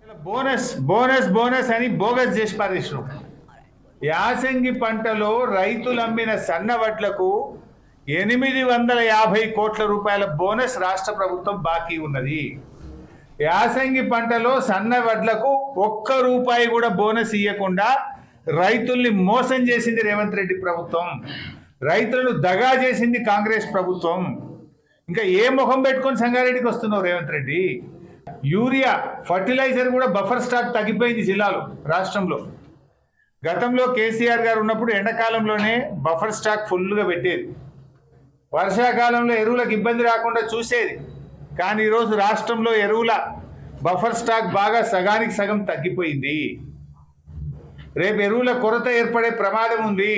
Bonus bonus bonus అని bogus చేసి పారేసినాం. యాసంగి పంటలో రైతులు అమ్మిన సన్న వడ్లకు 850 కోట్ల రూపాయల బోనస్ రాష్ట్ర ప్రభుత్వం బాకీ ఉన్నది. యాసంగి పంటలో సన్న వడ్లకు ₹1 కూడా బోనస్ ఇవ్వకుండా రైతుల్ని మోసం చేసింది రేవంత్ రెడ్డి ప్రభుత్వం. రైతులను దగా చేసింది కాంగ్రెస్ ప్రభుత్వం. ఇంకా ఏ ముఖం పెట్టుకొని సంగారెడ్డికి వస్తున్నావు రేవంత్ రెడ్డి? యూరియా ఫర్టిలైజర్ కూడా బఫర్ స్టాక్ తగ్గిపోయింది జిల్లాలో, రాష్ట్రంలో. గతంలో కేసీఆర్ గారు ఉన్నప్పుడు ఎండాకాలంలోనే బఫర్ స్టాక్ ఫుల్గా పెట్టేది, వర్షాకాలంలో ఎరువులకు ఇబ్బంది రాకుండా చూసేది. కానీ ఈరోజు రాష్ట్రంలో ఎరువుల బఫర్ స్టాక్ బాగా సగానికి సగం తగ్గిపోయింది. రేపు ఎరువుల కొరత ఏర్పడే ప్రమాదం ఉంది.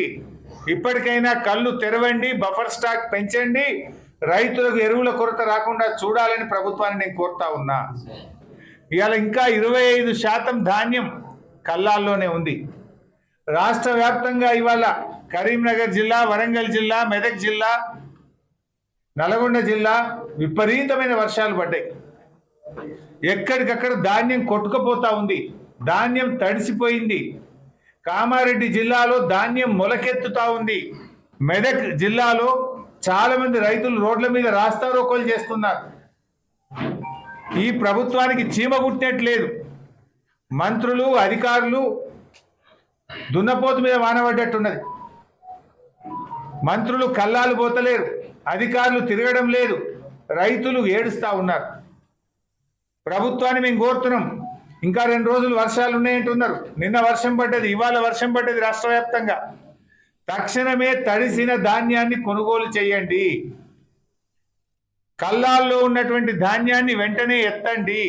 ఇప్పటికైనా కళ్ళు తెరవండి, బఫర్ స్టాక్ పెంచండి, రైతులకు ఎరువుల కొరత రాకుండా చూడాలని ప్రభుత్వాన్ని నేను కోరుతా ఉన్నా. ఇవాళ ఇంకా 25% ధాన్యం కల్లాల్లోనే ఉంది. రాష్ట్ర వ్యాప్తంగా ఇవాళ కరీంనగర్ జిల్లా, వరంగల్ జిల్లా, మెదక్ జిల్లా, నల్గొండ జిల్లా విపరీతమైన వర్షాలు పడ్డాయి. ఎక్కడికక్కడ ధాన్యం కొట్టుకుపోతా ఉంది, ధాన్యం తడిసిపోయింది. కామారెడ్డి జిల్లాలో ధాన్యం మొలకెత్తుతా ఉంది. మెదక్ జిల్లాలో చాలా మంది రైతులు రోడ్ల మీద రాస్తారోకోలు చేస్తున్నారు. ఈ ప్రభుత్వానికి చీమ కుట్టినట్లేదు. మంత్రులు, అధికారులు దున్నపోతు మీద వానబడ్డట్టున్నది. మంత్రులు కల్లాలు పోతలేరు, అధికారులు తిరగడం లేదు, రైతులు ఏడుస్తూ ఉన్నారు. ప్రభుత్వాన్ని మేము కోరుతున్నాం, ఇంకా 2 రోజులు వర్షాలు ఉన్నాయంటున్నారు. నిన్న వర్షం పడ్డది, ఇవాళ వర్షం పడ్డది రాష్ట్ర వ్యాప్తంగా. తక్షణమే తడిసిన ధాన్యాన్ని కొనుగోలు చేయండి. కల్లాల్లో ఉన్నటువంటి ధాన్యాన్ని వెంటనే ఎత్తండి.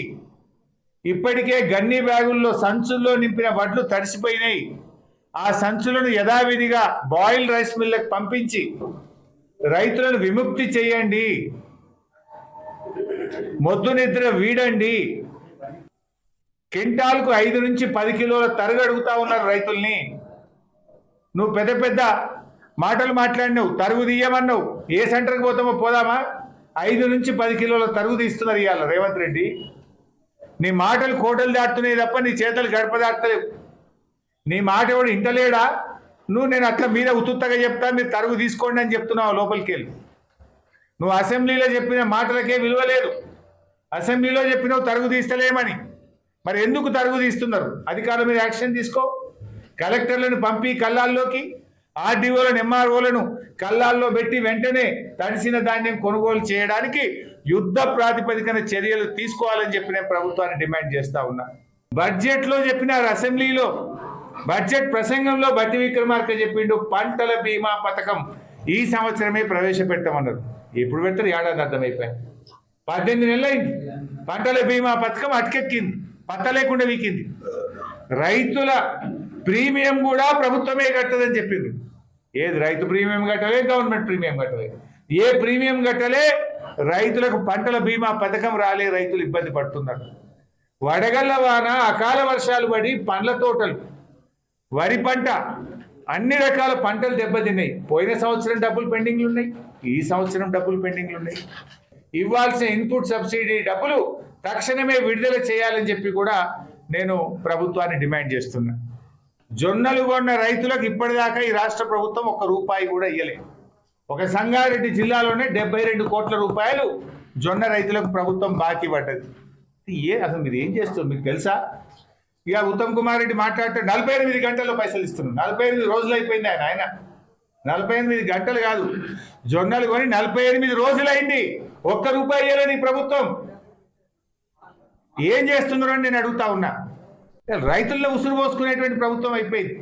ఇప్పటికే గన్ని బ్యాగుల్లో సంచుల్లో నింపిన వడ్లు తడిసిపోయినాయి. ఆ సంచులను యథావిధిగా బాయిల్ రైస్ మిల్లకు పంపించి రైతులను విముక్తి చేయండి. మొద్దు నిద్ర వీడండి. క్వింటాల్కు 5 నుంచి 10 కిలోల తరుగు అడుగుతా ఉన్నారు రైతుల్ని. నువ్వు పెద్ద పెద్ద మాటలు మాట్లాడినావు, తరుగు తీయమన్నావు. ఏ సెంటర్కి పోతామో పోదామా? 5 నుంచి 10 కిలోల తరుగు తీస్తున్నారు ఇవాళ రేవంత్ రెడ్డి. నీ మాటలు కోటలు దాటుతున్నాయి తప్ప నీ చేతలు గడప దాటలేవు. నీ మాట ఎవడు ఇంటలేడా? నువ్వు నేను అట్లా మీద ఉత్తుత్తగా చెప్తా, మీరు తరుగు తీసుకోండి అని చెప్తున్నావు లోపలికి వెళ్ళి. నువ్వు అసెంబ్లీలో చెప్పిన మాటలకే విలువ లేదు. అసెంబ్లీలో చెప్పినావు తరుగు తీస్తలేమని. మరి ఎందుకు తరుగు తీస్తున్నారు? అధికారుల మీద యాక్షన్ తీసుకో. కలెక్టర్లను పంపి కల్లాల్లోకి, ఆర్డీఓలను, ఎంఆర్ఓలను కల్లాల్లో పెట్టి వెంటనే తడిసిన ధాన్యం కొనుగోలు చేయడానికి యుద్ధ ప్రాతిపదికన చర్యలు తీసుకోవాలని చెప్పి నేను ప్రభుత్వాన్ని డిమాండ్ చేస్తా ఉన్నా. బడ్జెట్లో చెప్పినారు, అసెంబ్లీలో బడ్జెట్ ప్రసంగంలో బట్టి విక్రమార్క చెప్పిండు పంటల బీమా పథకం ఈ సంవత్సరమే ప్రవేశపెడతామన్నారు. ఎప్పుడు పెడతారు? ఏడాది అర్థమైపోయి 18 నెలలు అయింది. పంటల బీమా పథకం అటకెక్కింది, పత్త లేకుండా వీకింది. రైతుల ప్రీమియం కూడా ప్రభుత్వమే కట్టదని చెప్పింది. ఏది రైతు ప్రీమియం కట్టలే, గవర్నమెంట్ ప్రీమియం కట్టలే. ఏ ప్రీమియం కట్టలే, రైతులకు పంటల బీమా పథకం రాలే, రైతులు ఇబ్బంది పడుతున్నారు. వడగళ్ల వాన, అకాల వర్షాలు పడి పండ్ల తోటలు, వరి పంట, అన్ని రకాల పంటలు దెబ్బతిన్నాయి. పోయిన సంవత్సరం డబ్బులు పెండింగ్లు ఉన్నాయి, ఈ సంవత్సరం డబ్బులు పెండింగ్లు ఉన్నాయి. ఇవ్వాల్సిన ఇన్పుట్ సబ్సిడీ డబ్బులు తక్షణమే విడుదల చేయాలని చెప్పి కూడా నేను ప్రభుత్వాన్ని డిమాండ్ చేస్తున్నా. జొన్నలు కొన్న రైతులకు ఇప్పటిదాకా ఈ రాష్ట్ర ప్రభుత్వం ₹1 కూడా ఇవ్వలేదు. ఒక సంగారెడ్డి జిల్లాలోనే 72 కోట్ల రూపాయలు జొన్న రైతులకు ప్రభుత్వం బాకీ పడ్డది. అసలు మీరు ఏం చేస్తారు మీకు తెలుసా? ఇక ఉత్తమ్ కుమార్ రెడ్డి మాట్లాడితే 48 గంటల్లో పైసలు ఇస్తున్నాడు. 48 రోజులు అయిపోయింది. ఆయన 48 గంటలు కాదు, జొన్నలు కొని 48 రోజులైంది. ₹1 ఇవ్వలేదు ఈ ప్రభుత్వం. ఏం చేస్తున్నారని నేను అడుగుతా ఉన్నా. రైతుల్లో ఉసురు పోసుకునేటువంటి ప్రభుత్వం అయిపోయింది.